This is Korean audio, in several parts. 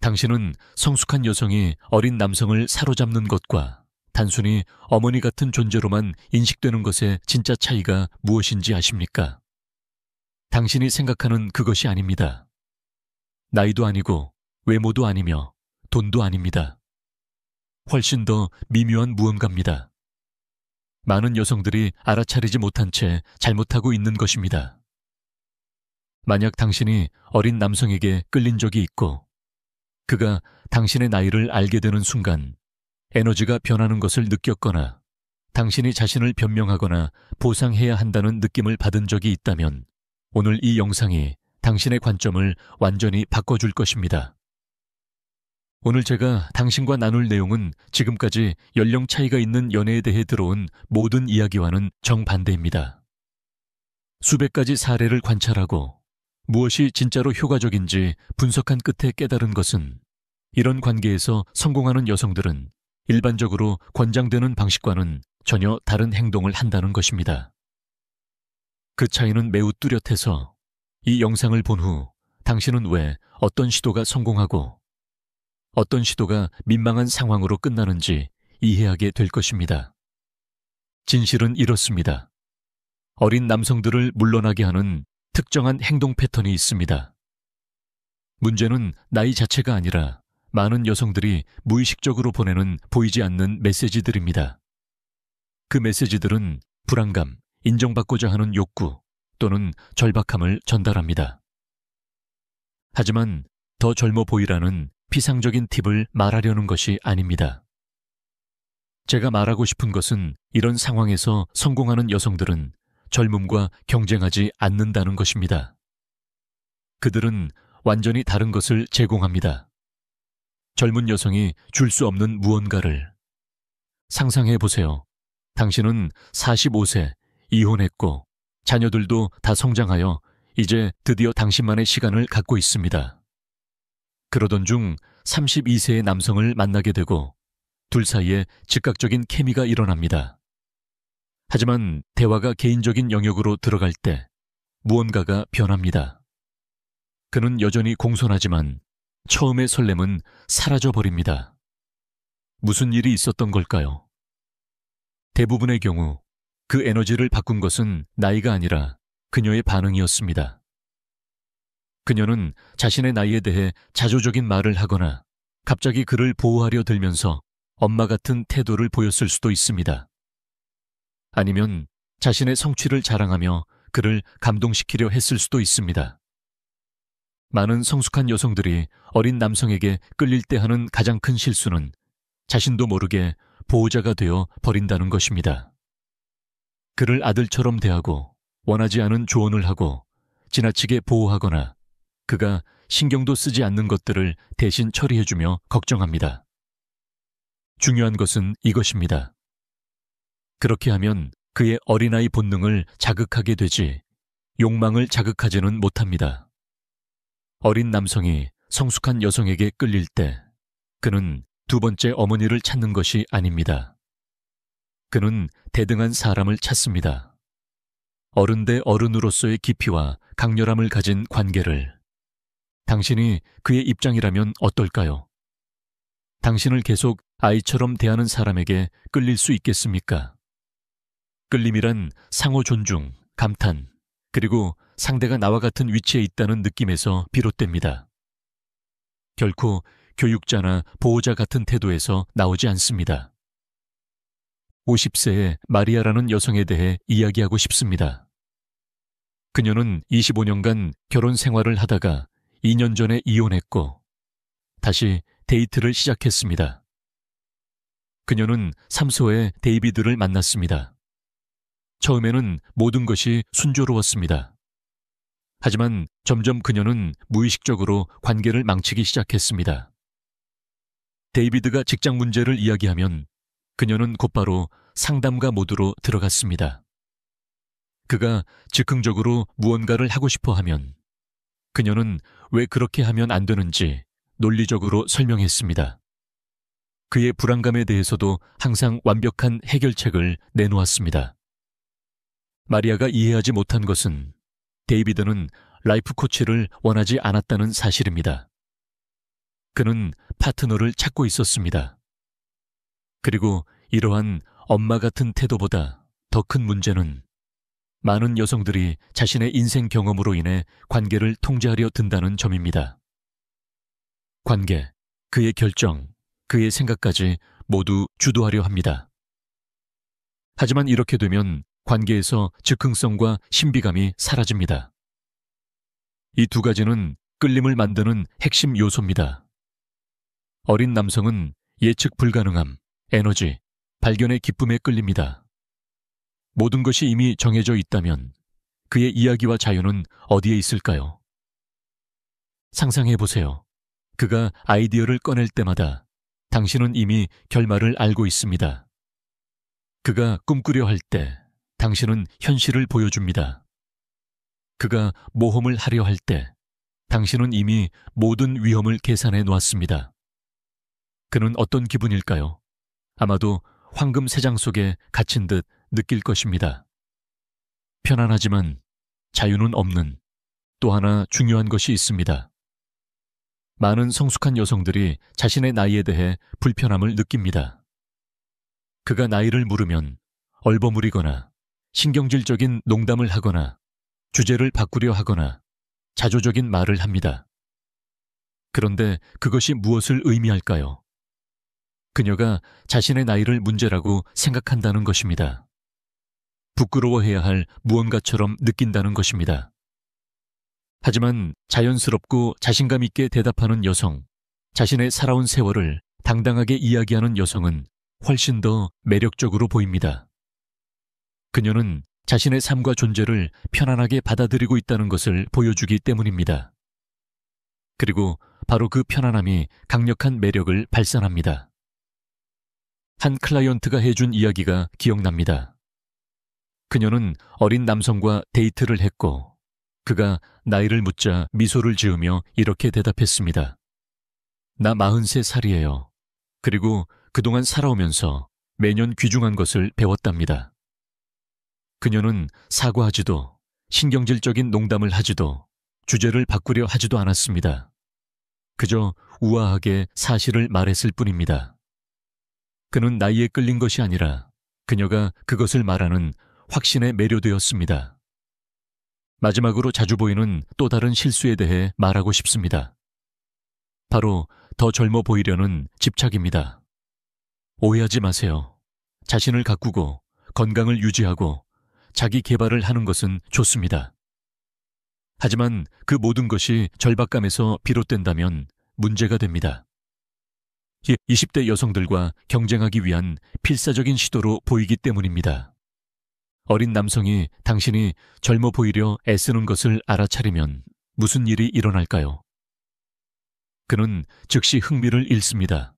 당신은 성숙한 여성이 어린 남성을 사로잡는 것과 단순히 어머니 같은 존재로만 인식되는 것의 진짜 차이가 무엇인지 아십니까? 당신이 생각하는 그것이 아닙니다. 나이도 아니고 외모도 아니며 돈도 아닙니다. 훨씬 더 미묘한 무언가입니다. 많은 여성들이 알아차리지 못한 채 잘못하고 있는 것입니다. 만약 당신이 어린 남성에게 끌린 적이 있고 그가 당신의 나이를 알게 되는 순간 에너지가 변하는 것을 느꼈거나 당신이 자신을 변명하거나 보상해야 한다는 느낌을 받은 적이 있다면 오늘 이 영상이 당신의 관점을 완전히 바꿔줄 것입니다. 오늘 제가 당신과 나눌 내용은 지금까지 연령 차이가 있는 연애에 대해 들어온 모든 이야기와는 정반대입니다. 수백 가지 사례를 관찰하고 무엇이 진짜로 효과적인지 분석한 끝에 깨달은 것은 이런 관계에서 성공하는 여성들은 일반적으로 권장되는 방식과는 전혀 다른 행동을 한다는 것입니다. 그 차이는 매우 뚜렷해서 이 영상을 본 후 당신은 왜 어떤 시도가 성공하고 어떤 시도가 민망한 상황으로 끝나는지 이해하게 될 것입니다. 진실은 이렇습니다. 어린 남성들을 물러나게 하는 특정한 행동 패턴이 있습니다. 문제는 나이 자체가 아니라 많은 여성들이 무의식적으로 보내는 보이지 않는 메시지들입니다. 그 메시지들은 불안감, 인정받고자 하는 욕구 또는 절박함을 전달합니다. 하지만 더 젊어 보이라는 피상적인 팁을 말하려는 것이 아닙니다. 제가 말하고 싶은 것은 이런 상황에서 성공하는 여성들은 젊음과 경쟁하지 않는다는 것입니다. 그들은 완전히 다른 것을 제공합니다. 젊은 여성이 줄 수 없는 무언가를. 상상해 보세요. 당신은 45세, 이혼했고 자녀들도 다 성장하여 이제 드디어 당신만의 시간을 갖고 있습니다. 그러던 중 32세의 남성을 만나게 되고 둘 사이에 즉각적인 케미가 일어납니다. 하지만 대화가 개인적인 영역으로 들어갈 때 무언가가 변합니다. 그는 여전히 공손하지만 처음의 설렘은 사라져버립니다. 무슨 일이 있었던 걸까요? 대부분의 경우 그 에너지를 바꾼 것은 나이가 아니라 그녀의 반응이었습니다. 그녀는 자신의 나이에 대해 자조적인 말을 하거나 갑자기 그를 보호하려 들면서 엄마 같은 태도를 보였을 수도 있습니다. 아니면 자신의 성취를 자랑하며 그를 감동시키려 했을 수도 있습니다. 많은 성숙한 여성들이 어린 남성에게 끌릴 때 하는 가장 큰 실수는 자신도 모르게 보호자가 되어 버린다는 것입니다. 그를 아들처럼 대하고 원하지 않은 조언을 하고 지나치게 보호하거나 그가 신경도 쓰지 않는 것들을 대신 처리해주며 걱정합니다. 중요한 것은 이것입니다. 그렇게 하면 그의 어린아이 본능을 자극하게 되지 욕망을 자극하지는 못합니다. 어린 남성이 성숙한 여성에게 끌릴 때 그는 두 번째 어머니를 찾는 것이 아닙니다. 그는 대등한 사람을 찾습니다. 어른 대 어른으로서의 깊이와 강렬함을 가진 관계를. 당신이 그의 입장이라면 어떨까요? 당신을 계속 아이처럼 대하는 사람에게 끌릴 수 있겠습니까? 끌림이란 상호 존중, 감탄, 그리고 상대가 나와 같은 위치에 있다는 느낌에서 비롯됩니다. 결코 교육자나 보호자 같은 태도에서 나오지 않습니다. 50세의 마리아라는 여성에 대해 이야기하고 싶습니다. 그녀는 25년간 결혼 생활을 하다가 2년 전에 이혼했고 다시 데이트를 시작했습니다. 그녀는 삼소의 데이비드를 만났습니다. 처음에는 모든 것이 순조로웠습니다. 하지만 점점 그녀는 무의식적으로 관계를 망치기 시작했습니다. 데이비드가 직장 문제를 이야기하면 그녀는 곧바로 상담가 모드로 들어갔습니다. 그가 즉흥적으로 무언가를 하고 싶어 하면 그녀는 왜 그렇게 하면 안 되는지 논리적으로 설명했습니다. 그의 불안감에 대해서도 항상 완벽한 해결책을 내놓았습니다. 마리아가 이해하지 못한 것은 데이비드는 라이프 코치를 원하지 않았다는 사실입니다. 그는 파트너를 찾고 있었습니다. 그리고 이러한 엄마 같은 태도보다 더 큰 문제는 많은 여성들이 자신의 인생 경험으로 인해 관계를 통제하려 든다는 점입니다. 관계, 그의 결정, 그의 생각까지 모두 주도하려 합니다. 하지만 이렇게 되면 관계에서 즉흥성과 신비감이 사라집니다. 이 두 가지는 끌림을 만드는 핵심 요소입니다. 어린 남성은 예측 불가능함, 에너지, 발견의 기쁨에 끌립니다. 모든 것이 이미 정해져 있다면 그의 이야기와 자유는 어디에 있을까요? 상상해 보세요. 그가 아이디어를 꺼낼 때마다 당신은 이미 결말을 알고 있습니다. 그가 꿈꾸려 할 때 당신은 현실을 보여줍니다. 그가 모험을 하려 할 때 당신은 이미 모든 위험을 계산해 놓았습니다. 그는 어떤 기분일까요? 아마도 황금 새장 속에 갇힌 듯 느낄 것입니다. 편안하지만 자유는 없는 또 하나 중요한 것이 있습니다. 많은 성숙한 여성들이 자신의 나이에 대해 불편함을 느낍니다. 그가 나이를 물으면 얼버무리거나 신경질적인 농담을 하거나 주제를 바꾸려 하거나 자조적인 말을 합니다. 그런데 그것이 무엇을 의미할까요? 그녀가 자신의 나이를 문제라고 생각한다는 것입니다. 부끄러워해야 할 무언가처럼 느낀다는 것입니다. 하지만 자연스럽고 자신감 있게 대답하는 여성, 자신의 살아온 세월을 당당하게 이야기하는 여성은 훨씬 더 매력적으로 보입니다. 그녀는 자신의 삶과 존재를 편안하게 받아들이고 있다는 것을 보여주기 때문입니다. 그리고 바로 그 편안함이 강력한 매력을 발산합니다. 한 클라이언트가 해준 이야기가 기억납니다. 그녀는 어린 남성과 데이트를 했고 그가 나이를 묻자 미소를 지으며 이렇게 대답했습니다. 나 43살이에요. 그리고 그동안 살아오면서 매년 귀중한 것을 배웠답니다. 그녀는 사과하지도 신경질적인 농담을 하지도 주제를 바꾸려 하지도 않았습니다. 그저 우아하게 사실을 말했을 뿐입니다. 그는 나이에 끌린 것이 아니라 그녀가 그것을 말하는 확신에 매료되었습니다. 마지막으로 자주 보이는 또 다른 실수에 대해 말하고 싶습니다. 바로 더 젊어 보이려는 집착입니다. 오해하지 마세요. 자신을 가꾸고 건강을 유지하고 자기 개발을 하는 것은 좋습니다. 하지만 그 모든 것이 절박감에서 비롯된다면 문제가 됩니다. 20대 여성들과 경쟁하기 위한 필사적인 시도로 보이기 때문입니다. 어린 남성이 당신이 젊어 보이려 애쓰는 것을 알아차리면 무슨 일이 일어날까요? 그는 즉시 흥미를 잃습니다.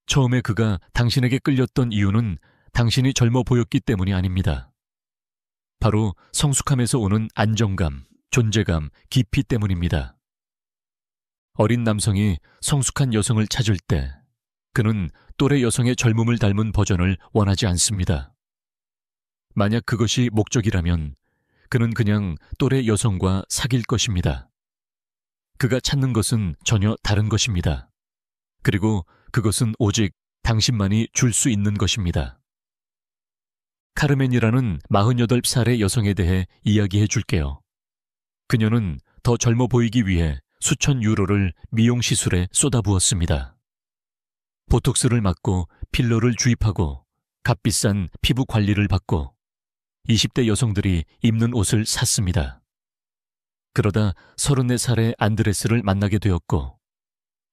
처음에 그가 당신에게 끌렸던 이유는 당신이 젊어 보였기 때문이 아닙니다. 바로 성숙함에서 오는 안정감, 존재감, 깊이 때문입니다. 어린 남성이 성숙한 여성을 찾을 때 그는 또래 여성의 젊음을 닮은 버전을 원하지 않습니다. 만약 그것이 목적이라면 그는 그냥 또래 여성과 사귈 것입니다. 그가 찾는 것은 전혀 다른 것입니다. 그리고 그것은 오직 당신만이 줄 수 있는 것입니다. 카르멘이라는 48살의 여성에 대해 이야기해 줄게요. 그녀는 더 젊어 보이기 위해 수천 유로를 미용 시술에 쏟아부었습니다. 보톡스를 맞고 필러를 주입하고 값비싼 피부 관리를 받고 20대 여성들이 입는 옷을 샀습니다. 그러다 34살의 안드레스를 만나게 되었고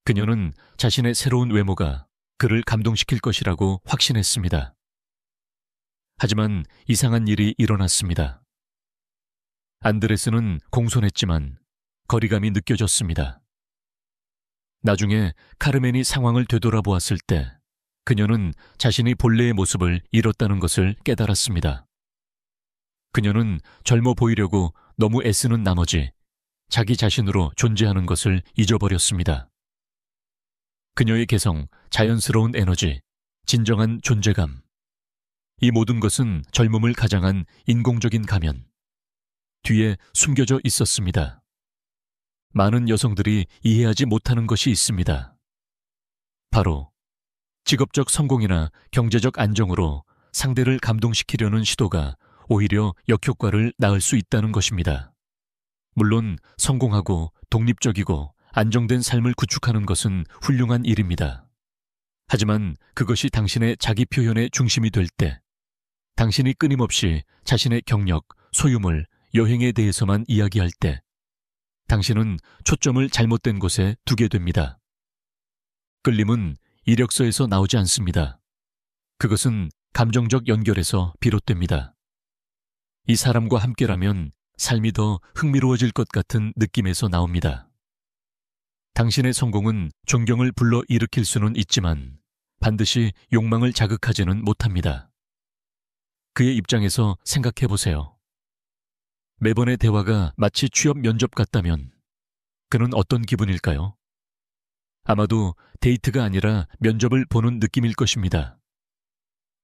그녀는 자신의 새로운 외모가 그를 감동시킬 것이라고 확신했습니다. 하지만 이상한 일이 일어났습니다. 안드레스는 공손했지만 거리감이 느껴졌습니다. 나중에 카르멘이 상황을 되돌아보았을 때 그녀는 자신이 본래의 모습을 잃었다는 것을 깨달았습니다. 그녀는 젊어 보이려고 너무 애쓰는 나머지 자기 자신으로 존재하는 것을 잊어버렸습니다. 그녀의 개성, 자연스러운 에너지, 진정한 존재감. 이 모든 것은 젊음을 가장한 인공적인 가면. 뒤에 숨겨져 있었습니다. 많은 여성들이 이해하지 못하는 것이 있습니다. 바로 직업적 성공이나 경제적 안정으로 상대를 감동시키려는 시도가 오히려 역효과를 낳을 수 있다는 것입니다. 물론 성공하고 독립적이고 안정된 삶을 구축하는 것은 훌륭한 일입니다. 하지만 그것이 당신의 자기 표현의 중심이 될 때, 당신이 끊임없이 자신의 경력, 소유물, 여행에 대해서만 이야기할 때, 당신은 초점을 잘못된 곳에 두게 됩니다. 끌림은 이력서에서 나오지 않습니다. 그것은 감정적 연결에서 비롯됩니다. 이 사람과 함께라면 삶이 더 흥미로워질 것 같은 느낌에서 나옵니다. 당신의 성공은 존경을 불러일으킬 수는 있지만 반드시 욕망을 자극하지는 못합니다. 그의 입장에서 생각해 보세요. 매번의 대화가 마치 취업 면접 같다면 그는 어떤 기분일까요? 아마도 데이트가 아니라 면접을 보는 느낌일 것입니다.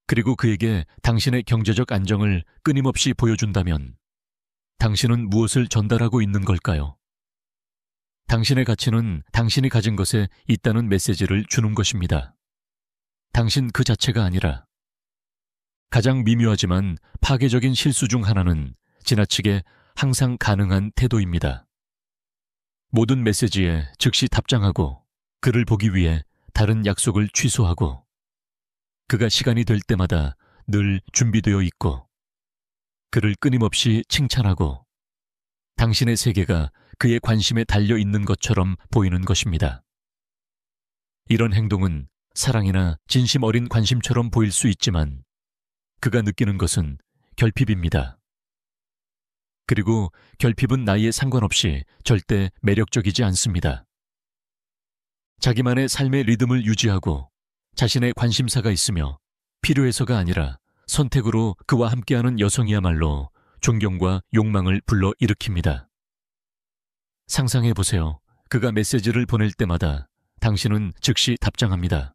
그리고 그에게 당신의 경제적 안정을 끊임없이 보여준다면 당신은 무엇을 전달하고 있는 걸까요? 당신의 가치는 당신이 가진 것에 있다는 메시지를 주는 것입니다. 당신 그 자체가 아니라. 가장 미묘하지만 파괴적인 실수 중 하나는 지나치게 항상 가능한 태도입니다. 모든 메시지에 즉시 답장하고 그를 보기 위해 다른 약속을 취소하고 그가 시간이 될 때마다 늘 준비되어 있고 그를 끊임없이 칭찬하고 당신의 세계가 그의 관심에 달려 있는 것처럼 보이는 것입니다. 이런 행동은 사랑이나 진심 어린 관심처럼 보일 수 있지만 그가 느끼는 것은 결핍입니다. 그리고 결핍은 나이에 상관없이 절대 매력적이지 않습니다. 자기만의 삶의 리듬을 유지하고 자신의 관심사가 있으며 필요해서가 아니라 선택으로 그와 함께하는 여성이야말로 존경과 욕망을 불러일으킵니다. 상상해 보세요. 그가 메시지를 보낼 때마다 당신은 즉시 답장합니다.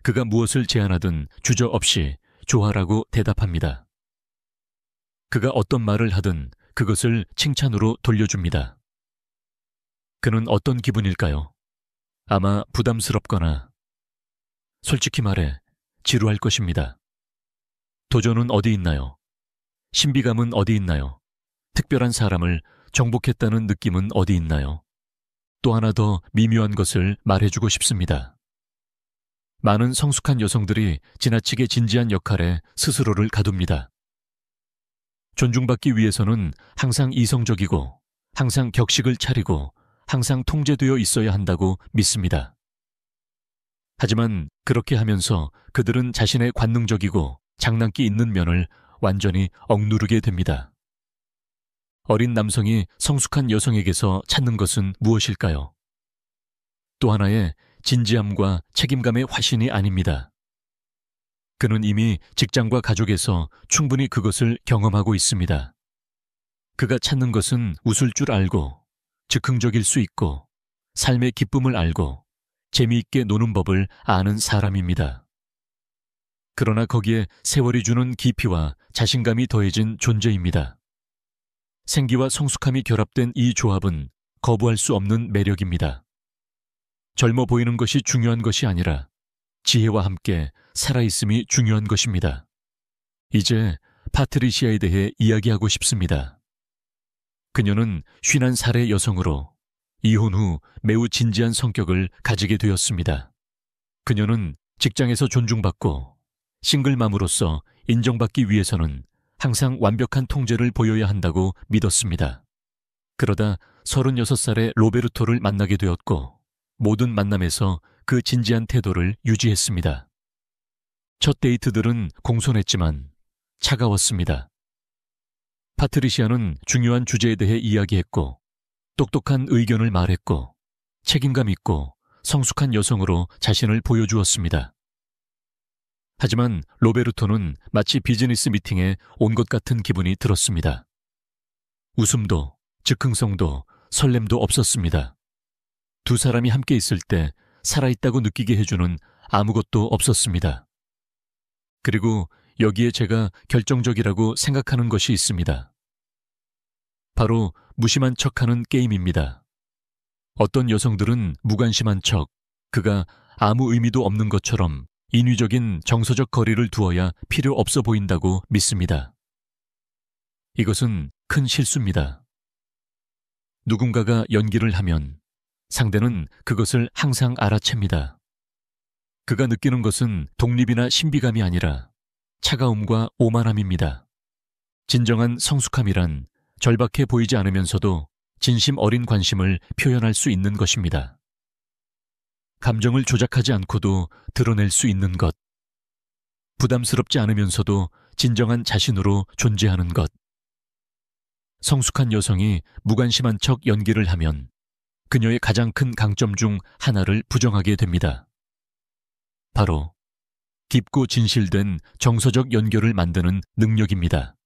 그가 무엇을 제안하든 주저없이 좋아라고 대답합니다. 그가 어떤 말을 하든 그것을 칭찬으로 돌려줍니다. 그는 어떤 기분일까요? 아마 부담스럽거나 솔직히 말해 지루할 것입니다. 도전은 어디 있나요? 신비감은 어디 있나요? 특별한 사람을 정복했다는 느낌은 어디 있나요? 또 하나 더 미묘한 것을 말해주고 싶습니다. 많은 성숙한 여성들이 지나치게 진지한 역할에 스스로를 가둡니다. 존중받기 위해서는 항상 이성적이고 항상 격식을 차리고 항상 통제되어 있어야 한다고 믿습니다. 하지만 그렇게 하면서 그들은 자신의 관능적이고 장난기 있는 면을 완전히 억누르게 됩니다. 어린 남성이 성숙한 여성에게서 찾는 것은 무엇일까요? 또 하나의 진지함과 책임감의 화신이 아닙니다. 그는 이미 직장과 가족에서 충분히 그것을 경험하고 있습니다. 그가 찾는 것은 웃을 줄 알고 즉흥적일 수 있고 삶의 기쁨을 알고 재미있게 노는 법을 아는 사람입니다. 그러나 거기에 세월이 주는 깊이와 자신감이 더해진 존재입니다. 생기와 성숙함이 결합된 이 조합은 거부할 수 없는 매력입니다. 젊어 보이는 것이 중요한 것이 아니라 지혜와 함께 살아있음이 중요한 것입니다. 이제 파트리시아에 대해 이야기하고 싶습니다. 그녀는 51살의 여성으로 이혼 후 매우 진지한 성격을 가지게 되었습니다. 그녀는 직장에서 존중받고 싱글맘으로서 인정받기 위해서는 항상 완벽한 통제를 보여야 한다고 믿었습니다. 그러다 36살의 로베르토를 만나게 되었고 모든 만남에서 그 진지한 태도를 유지했습니다. 첫 데이트들은 공손했지만 차가웠습니다. 파트리시아는 중요한 주제에 대해 이야기했고 똑똑한 의견을 말했고 책임감 있고 성숙한 여성으로 자신을 보여주었습니다. 하지만 로베르토는 마치 비즈니스 미팅에 온 것 같은 기분이 들었습니다. 웃음도 즉흥성도 설렘도 없었습니다. 두 사람이 함께 있을 때 살아있다고 느끼게 해주는 아무것도 없었습니다. 그리고 여기에 제가 결정적이라고 생각하는 것이 있습니다. 바로 무심한 척하는 게임입니다. 어떤 여성들은 무관심한 척, 그가 아무 의미도 없는 것처럼 인위적인 정서적 거리를 두어야 필요 없어 보인다고 믿습니다. 이것은 큰 실수입니다. 누군가가 연기를 하면 상대는 그것을 항상 알아챕니다. 그가 느끼는 것은 독립이나 신비감이 아니라 차가움과 오만함입니다. 진정한 성숙함이란 절박해 보이지 않으면서도 진심 어린 관심을 표현할 수 있는 것입니다. 감정을 조작하지 않고도 드러낼 수 있는 것. 부담스럽지 않으면서도 진정한 자신으로 존재하는 것. 성숙한 여성이 무관심한 척 연기를 하면 그녀의 가장 큰 강점 중 하나를 부정하게 됩니다. 바로 깊고 진실된 정서적 연결을 만드는 능력입니다.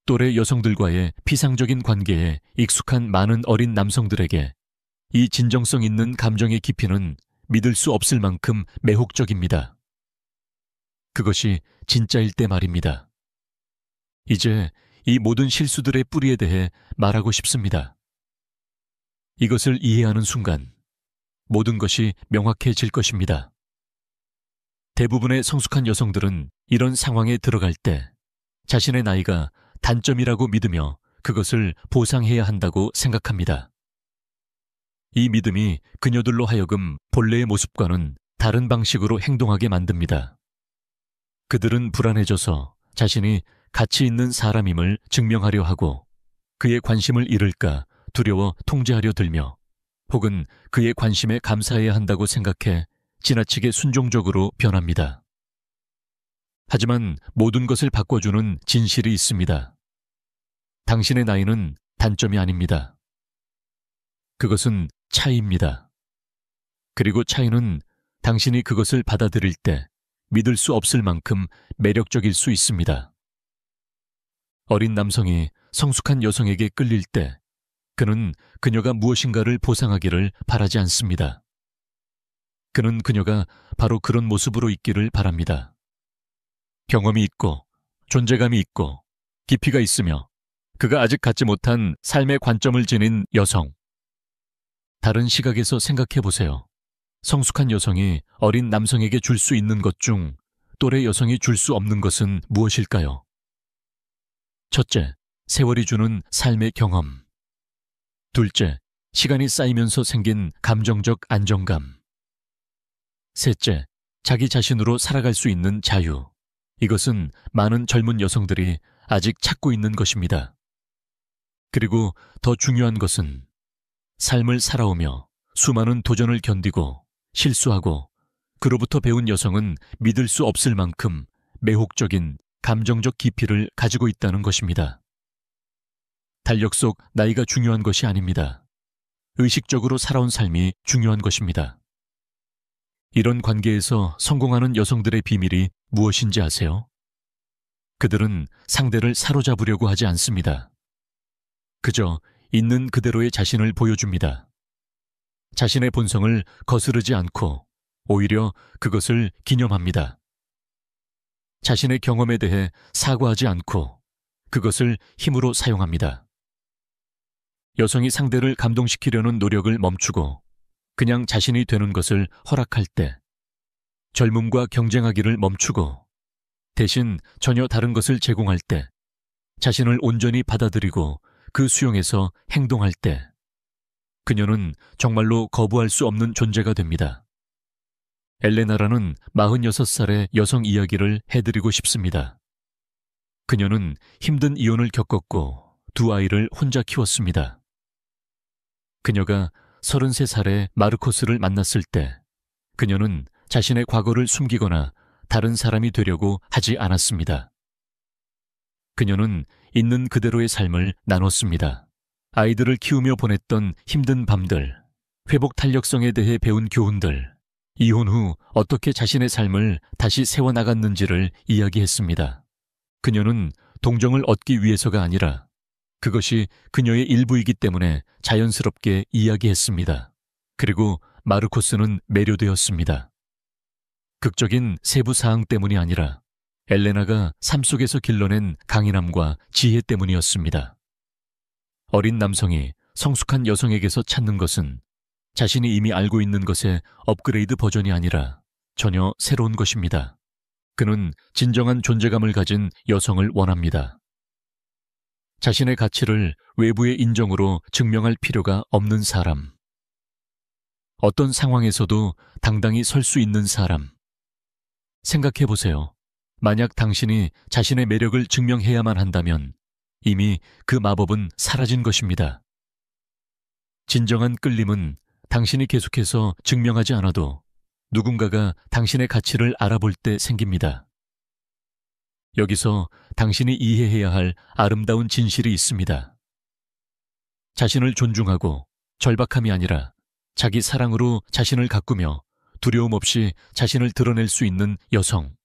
또래 여성들과의 피상적인 관계에 익숙한 많은 어린 남성들에게 이 진정성 있는 감정의 깊이는 믿을 수 없을 만큼 매혹적입니다. 그것이 진짜일 때 말입니다. 이제 이 모든 실수들의 뿌리에 대해 말하고 싶습니다. 이것을 이해하는 순간 모든 것이 명확해질 것입니다. 대부분의 성숙한 여성들은 이런 상황에 들어갈 때 자신의 나이가 단점이라고 믿으며 그것을 보상해야 한다고 생각합니다. 이 믿음이 그녀들로 하여금 본래의 모습과는 다른 방식으로 행동하게 만듭니다. 그들은 불안해져서 자신이 가치 있는 사람임을 증명하려 하고 그의 관심을 잃을까 두려워 통제하려 들며 혹은 그의 관심에 감사해야 한다고 생각해 지나치게 순종적으로 변합니다. 하지만 모든 것을 바꿔주는 진실이 있습니다. 당신의 나이는 단점이 아닙니다. 그것은 차이입니다. 그리고 차이는 당신이 그것을 받아들일 때 믿을 수 없을 만큼 매력적일 수 있습니다. 어린 남성이 성숙한 여성에게 끌릴 때 그는 그녀가 무엇인가를 보상하기를 바라지 않습니다. 그는 그녀가 바로 그런 모습으로 있기를 바랍니다. 경험이 있고 존재감이 있고 깊이가 있으며 그가 아직 갖지 못한 삶의 관점을 지닌 여성. 다른 시각에서 생각해 보세요. 성숙한 여성이 어린 남성에게 줄 수 있는 것 중 또래 여성이 줄 수 없는 것은 무엇일까요? 첫째, 세월이 주는 삶의 경험. 둘째, 시간이 쌓이면서 생긴 감정적 안정감. 셋째, 자기 자신으로 살아갈 수 있는 자유. 이것은 많은 젊은 여성들이 아직 찾고 있는 것입니다. 그리고 더 중요한 것은 삶을 살아오며 수많은 도전을 견디고 실수하고 그로부터 배운 여성은 믿을 수 없을 만큼 매혹적인 감정적 깊이를 가지고 있다는 것입니다. 달력 속 나이가 중요한 것이 아닙니다. 의식적으로 살아온 삶이 중요한 것입니다. 이런 관계에서 성공하는 여성들의 비밀이 무엇인지 아세요? 그들은 상대를 사로잡으려고 하지 않습니다. 그저 있는 그대로의 자신을 보여줍니다. 자신의 본성을 거스르지 않고 오히려 그것을 기념합니다. 자신의 경험에 대해 사과하지 않고 그것을 힘으로 사용합니다. 여성이 상대를 감동시키려는 노력을 멈추고 그냥 자신이 되는 것을 허락할 때, 젊음과 경쟁하기를 멈추고 대신 전혀 다른 것을 제공할 때, 자신을 온전히 받아들이고 그 수용해서 행동할 때, 그녀는 정말로 거부할 수 없는 존재가 됩니다. 엘레나라는 46살의 여성 이야기를 해드리고 싶습니다. 그녀는 힘든 이혼을 겪었고 두 아이를 혼자 키웠습니다. 그녀가 33살의 마르코스를 만났을 때 그녀는 자신의 과거를 숨기거나 다른 사람이 되려고 하지 않았습니다. 그녀는 있는 그대로의 삶을 나눴습니다. 아이들을 키우며 보냈던 힘든 밤들, 회복 탄력성에 대해 배운 교훈들, 이혼 후 어떻게 자신의 삶을 다시 세워나갔는지를 이야기했습니다. 그녀는 동정을 얻기 위해서가 아니라 그것이 그녀의 일부이기 때문에 자연스럽게 이야기했습니다. 그리고 마르코스는 매료되었습니다. 극적인 세부 사항 때문이 아니라 엘레나가 삶 속에서 길러낸 강인함과 지혜 때문이었습니다. 어린 남성이 성숙한 여성에게서 찾는 것은 자신이 이미 알고 있는 것의 업그레이드 버전이 아니라 전혀 새로운 것입니다. 그는 진정한 존재감을 가진 여성을 원합니다. 자신의 가치를 외부의 인정으로 증명할 필요가 없는 사람. 어떤 상황에서도 당당히 설 수 있는 사람. 생각해 보세요. 만약 당신이 자신의 매력을 증명해야만 한다면 이미 그 마법은 사라진 것입니다. 진정한 끌림은 당신이 계속해서 증명하지 않아도 누군가가 당신의 가치를 알아볼 때 생깁니다. 여기서 당신이 이해해야 할 아름다운 진실이 있습니다. 자신을 존중하고 절박함이 아니라 자기 사랑으로 자신을 가꾸며 두려움 없이 자신을 드러낼 수 있는 여성.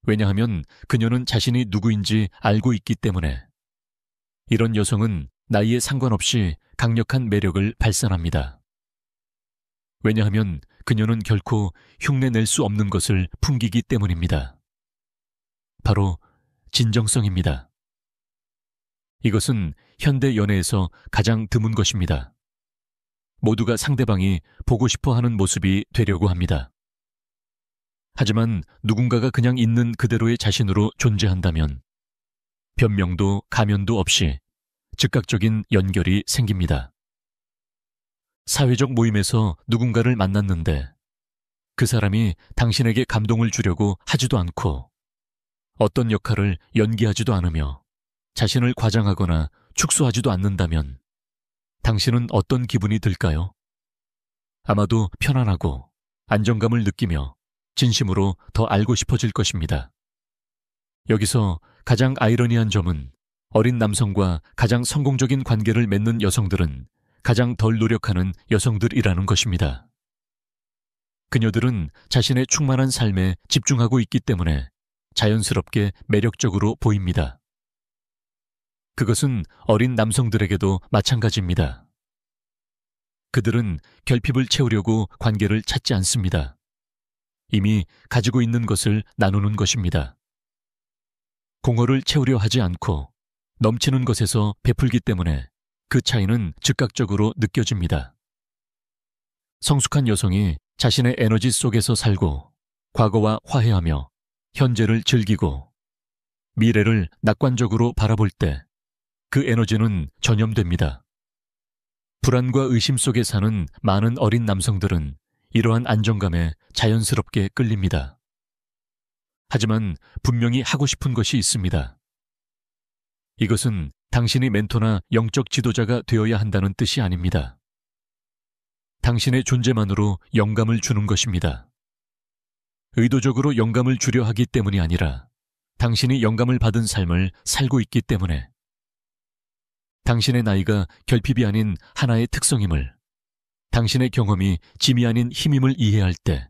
왜냐하면 그녀는 자신이 누구인지 알고 있기 때문에. 이런 여성은 나이에 상관없이 강력한 매력을 발산합니다. 왜냐하면 그녀는 결코 흉내낼 수 없는 것을 풍기기 때문입니다. 바로 진정성입니다. 이것은 현대 연애에서 가장 드문 것입니다. 모두가 상대방이 보고 싶어 하는 모습이 되려고 합니다. 하지만 누군가가 그냥 있는 그대로의 자신으로 존재한다면 변명도 가면도 없이 즉각적인 연결이 생깁니다. 사회적 모임에서 누군가를 만났는데 그 사람이 당신에게 감동을 주려고 하지도 않고 어떤 역할을 연기하지도 않으며 자신을 과장하거나 축소하지도 않는다면 당신은 어떤 기분이 들까요? 아마도 편안하고 안정감을 느끼며 진심으로 더 알고 싶어질 것입니다. 여기서 가장 아이러니한 점은 어린 남성과 가장 성공적인 관계를 맺는 여성들은 가장 덜 노력하는 여성들이라는 것입니다. 그녀들은 자신의 충만한 삶에 집중하고 있기 때문에 자연스럽게 매력적으로 보입니다. 그것은 어린 남성들에게도 마찬가지입니다. 그들은 결핍을 채우려고 관계를 찾지 않습니다. 이미 가지고 있는 것을 나누는 것입니다. 공허를 채우려 하지 않고 넘치는 것에서 베풀기 때문에 그 차이는 즉각적으로 느껴집니다. 성숙한 여성이 자신의 에너지 속에서 살고 과거와 화해하며 현재를 즐기고 미래를 낙관적으로 바라볼 때 그 에너지는 전염됩니다. 불안과 의심 속에 사는 많은 어린 남성들은 이러한 안정감에 자연스럽게 끌립니다. 하지만 분명히 하고 싶은 것이 있습니다. 이것은 당신이 멘토나 영적 지도자가 되어야 한다는 뜻이 아닙니다. 당신의 존재만으로 영감을 주는 것입니다. 의도적으로 영감을 주려 하기 때문이 아니라 당신이 영감을 받은 삶을 살고 있기 때문에. 당신의 나이가 결핍이 아닌 하나의 특성임을, 당신의 경험이 짐이 아닌 힘임을 이해할 때,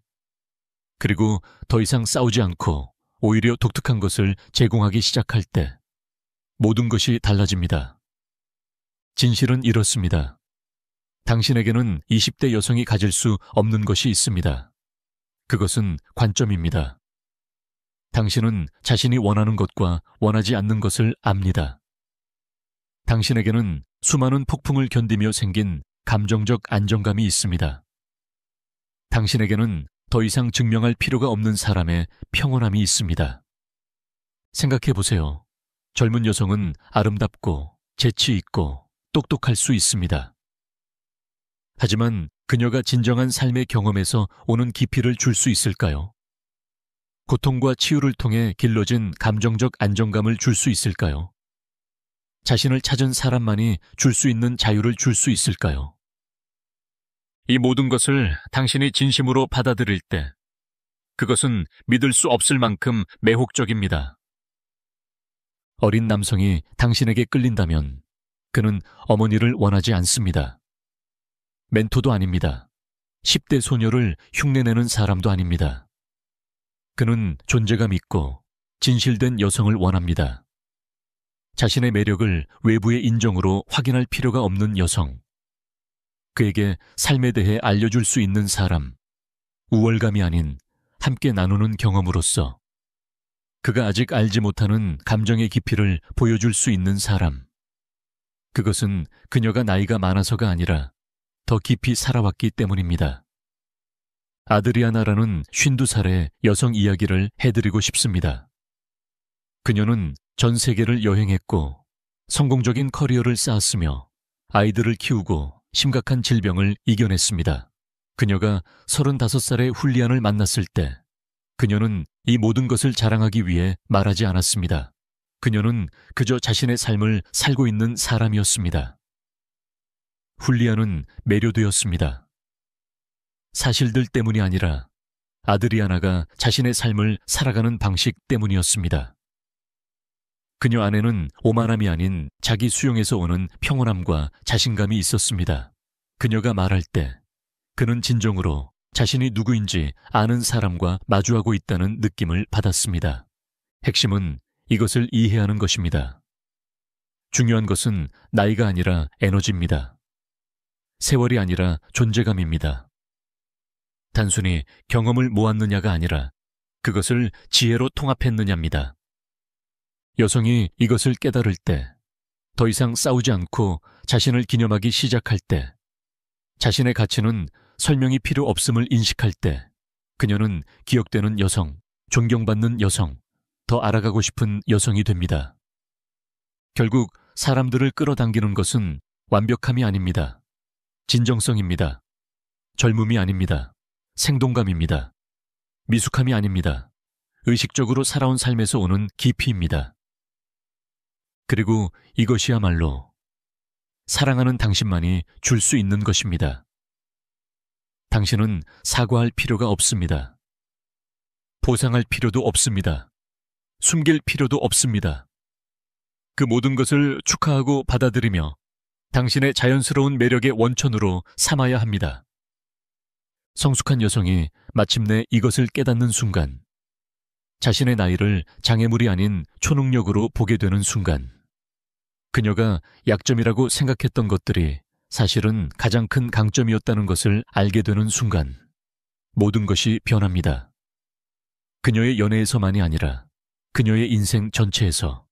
그리고 더 이상 싸우지 않고 오히려 독특한 것을 제공하기 시작할 때 모든 것이 달라집니다. 진실은 이렇습니다. 당신에게는 20대 여성이 가질 수 없는 것이 있습니다. 그것은 관점입니다. 당신은 자신이 원하는 것과 원하지 않는 것을 압니다. 당신에게는 수많은 폭풍을 견디며 생긴 감정적 안정감이 있습니다. 당신에게는 더 이상 증명할 필요가 없는 사람의 평온함이 있습니다. 생각해 보세요. 젊은 여성은 아름답고 재치 있고 똑똑할 수 있습니다. 하지만 그녀가 진정한 삶의 경험에서 오는 깊이를 줄 수 있을까요? 고통과 치유를 통해 길러진 감정적 안정감을 줄 수 있을까요? 자신을 찾은 사람만이 줄 수 있는 자유를 줄 수 있을까요? 이 모든 것을 당신이 진심으로 받아들일 때 그것은 믿을 수 없을 만큼 매혹적입니다. 어린 남성이 당신에게 끌린다면 그는 어머니를 원하지 않습니다. 멘토도 아닙니다. 10대 소녀를 흉내내는 사람도 아닙니다. 그는 존재감 있고 진실된 여성을 원합니다. 자신의 매력을 외부의 인정으로 확인할 필요가 없는 여성. 그에게 삶에 대해 알려줄 수 있는 사람. 우월감이 아닌 함께 나누는 경험으로서 그가 아직 알지 못하는 감정의 깊이를 보여줄 수 있는 사람. 그것은 그녀가 나이가 많아서가 아니라 더 깊이 살아왔기 때문입니다. 아드리아나라는 52살의 여성 이야기를 해드리고 싶습니다. 그녀는 전 세계를 여행했고 성공적인 커리어를 쌓았으며 아이들을 키우고 심각한 질병을 이겨냈습니다. 그녀가 35살의 훌리안을 만났을 때 그녀는 이 모든 것을 자랑하기 위해 말하지 않았습니다. 그녀는 그저 자신의 삶을 살고 있는 사람이었습니다. 훌리안은 매료되었습니다. 사실들 때문이 아니라 아드리아나가 자신의 삶을 살아가는 방식 때문이었습니다. 그녀 안에는 오만함이 아닌 자기 수용에서 오는 평온함과 자신감이 있었습니다. 그녀가 말할 때 그는 진정으로 자신이 누구인지 아는 사람과 마주하고 있다는 느낌을 받았습니다. 핵심은 이것을 이해하는 것입니다. 중요한 것은 나이가 아니라 에너지입니다. 세월이 아니라 존재감입니다. 단순히 경험을 모았느냐가 아니라 그것을 지혜로 통합했느냐입니다. 여성이 이것을 깨달을 때, 더 이상 싸우지 않고 자신을 기념하기 시작할 때, 자신의 가치는 설명이 필요 없음을 인식할 때, 그녀는 기억되는 여성, 존경받는 여성, 더 알아가고 싶은 여성이 됩니다. 결국 사람들을 끌어당기는 것은 완벽함이 아닙니다. 진정성입니다. 젊음이 아닙니다. 생동감입니다. 미숙함이 아닙니다. 의식적으로 살아온 삶에서 오는 깊이입니다. 그리고 이것이야말로 사랑하는 당신만이 줄 수 있는 것입니다. 당신은 사과할 필요가 없습니다. 보상할 필요도 없습니다. 숨길 필요도 없습니다. 그 모든 것을 축하하고 받아들이며 당신의 자연스러운 매력의 원천으로 삼아야 합니다. 성숙한 여성이 마침내 이것을 깨닫는 순간, 자신의 나이를 장애물이 아닌 초능력으로 보게 되는 순간, 그녀가 약점이라고 생각했던 것들이 사실은 가장 큰 강점이었다는 것을 알게 되는 순간, 모든 것이 변합니다. 그녀의 연애에서만이 아니라 그녀의 인생 전체에서